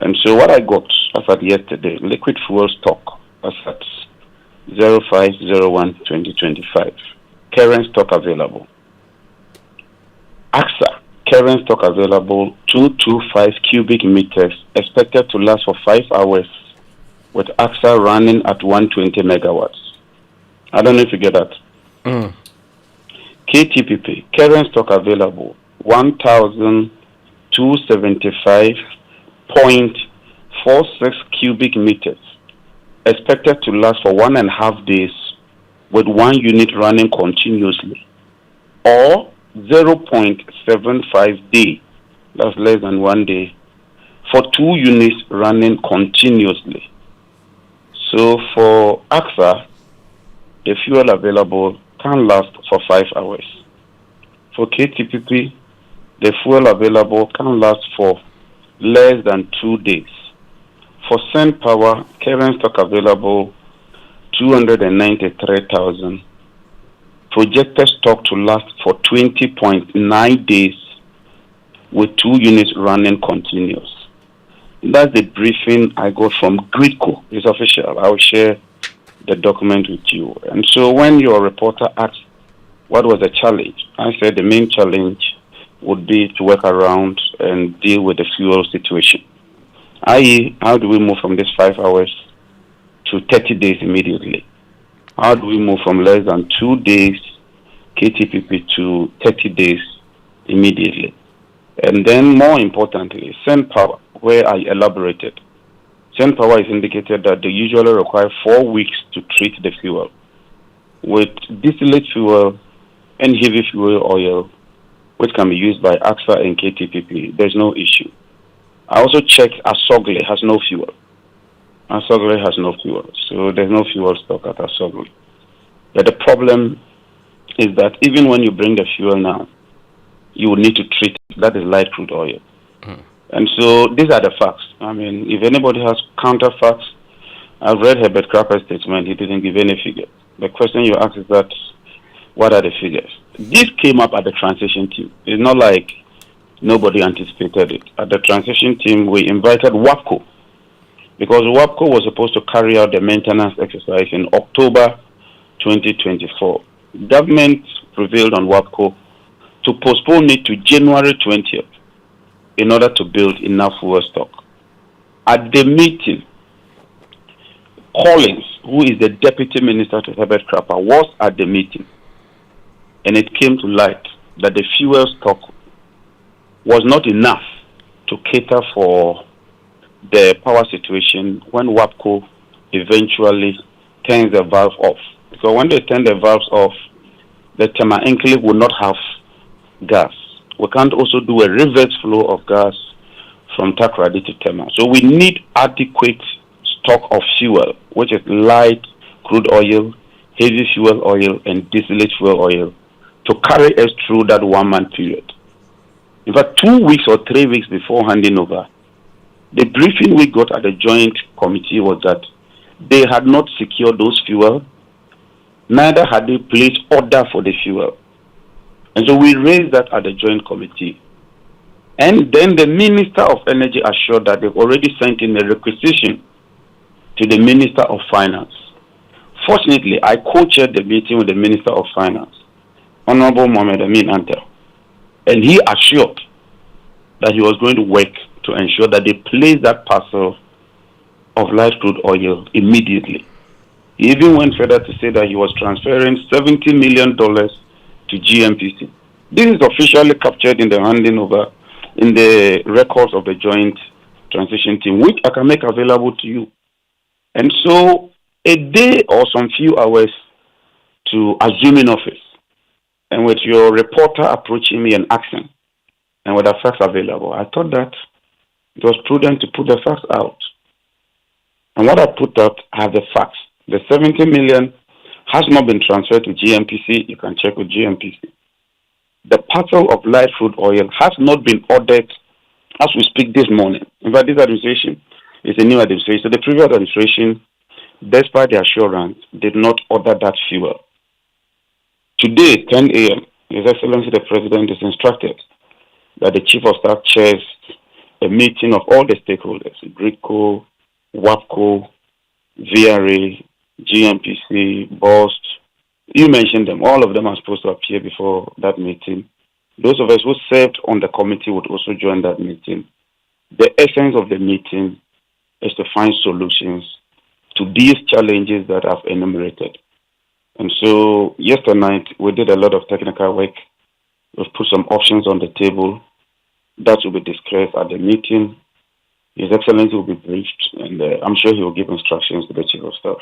And so what I got as at yesterday, liquid fuel stock as at 05/01/2025. Current stock available. AXA, current stock available 225 cubic meters, expected to last for 5 hours with AXA running at 120 megawatts. I don't know if you get that. KTPP, current stock available 1,275.46 cubic meters, expected to last for 1.5 days with 1 unit running continuously, or 0.75 day, that's less than 1 day, for 2 units running continuously. So for AXA, the fuel available can last for 5 hours. For KTPP, the fuel available can last for less than 2 days. For Send Power, current stock available 293,000. Projected stock to last for 20.9 days with 2 units running continuous. That's the briefing I got from Gridco. It's official. I'll share the document with you. And so when your reporter asked what was the challenge, I said the main challenge would be to work around and deal with the fuel situation. I.e., how do we move from this 5 hours to 30 days immediately? How do we move from less than 2 days KTPP to 30 days immediately? And then more importantly, Send Power, where I elaborated. Send Power is indicated that they usually require 4 weeks to treat the fuel. With distillate fuel and heavy fuel oil, which can be used by AXA and KTPP, there's no issue. I also checked Asogle has no fuel. Asogle has no fuel, so there's no fuel stock at Asogle. But the problem is that even when you bring the fuel now, you will need to treat it. That is light crude oil. And so these are the facts. I mean, if anybody has counter facts, I've read Herbert Crapper's statement. He didn't give any figure. The question you ask is that, what are the figures? This came up at the transition team. It's not like nobody anticipated it. At the transition team, we invited WAPCO, because WAPCO was supposed to carry out the maintenance exercise in October 2024. Government prevailed on WAPCO to postpone it to January 20th in order to build enough fuel stock. At the meeting, Collins, who is the deputy minister to Herbert Crapper, was at the meeting, and it came to light that the fuel stock was not enough to cater for the power situation when WAPCO eventually turns the valve off. Because when they turn the valves off, the Tema enclave will not have gas. We can't also do a reverse flow of gas from Takoradi to Tema. So we need adequate stock of fuel, which is light crude oil, heavy fuel oil, and distillate fuel oil, to carry us through that 1 month period. In fact, 2 weeks or 3 weeks before handing over, the briefing we got at the joint committee was that they had not secured those fuel, neither had they placed order for the fuel. And so we raised that at the joint committee. And then the Minister of Energy assured that they've already sent in a requisition to the Minister of Finance. Fortunately, I co-chaired the meeting with the Minister of Finance, Honorable Mohamed Amin Antel, and he assured that he was going to work to ensure that they place that parcel of light crude oil immediately. He even went further to say that he was transferring $70 million to GMPC. This is officially captured in the handing over, in the records of the joint transition team, which I can make available to you. And so a day or some few hours to assume in office, and with your reporter approaching me and asking, and with the facts available, I thought that it was prudent to put the facts out. And what I put out are the facts. The 70 million has not been transferred to GMPC. You can check with GMPC. The parcel of light crude oil has not been ordered as we speak this morning. In fact, this administration is a new administration. So the previous administration, despite the assurance, did not order that fuel. Today, 10 a.m., His Excellency the President is instructed that the Chief of Staff chairs a meeting of all the stakeholders, GRICO, WAPCO, VRA, GMPC, BOST. You mentioned them. All of them are supposed to appear before that meeting. Those of us who served on the committee would also join that meeting. The essence of the meeting is to find solutions to these challenges that I've enumerated. And so yesterday night, we did a lot of technical work. We've put some options on the table that will be discussed at the meeting. His Excellency will be briefed, and I'm sure he will give instructions to the Chief of Staff.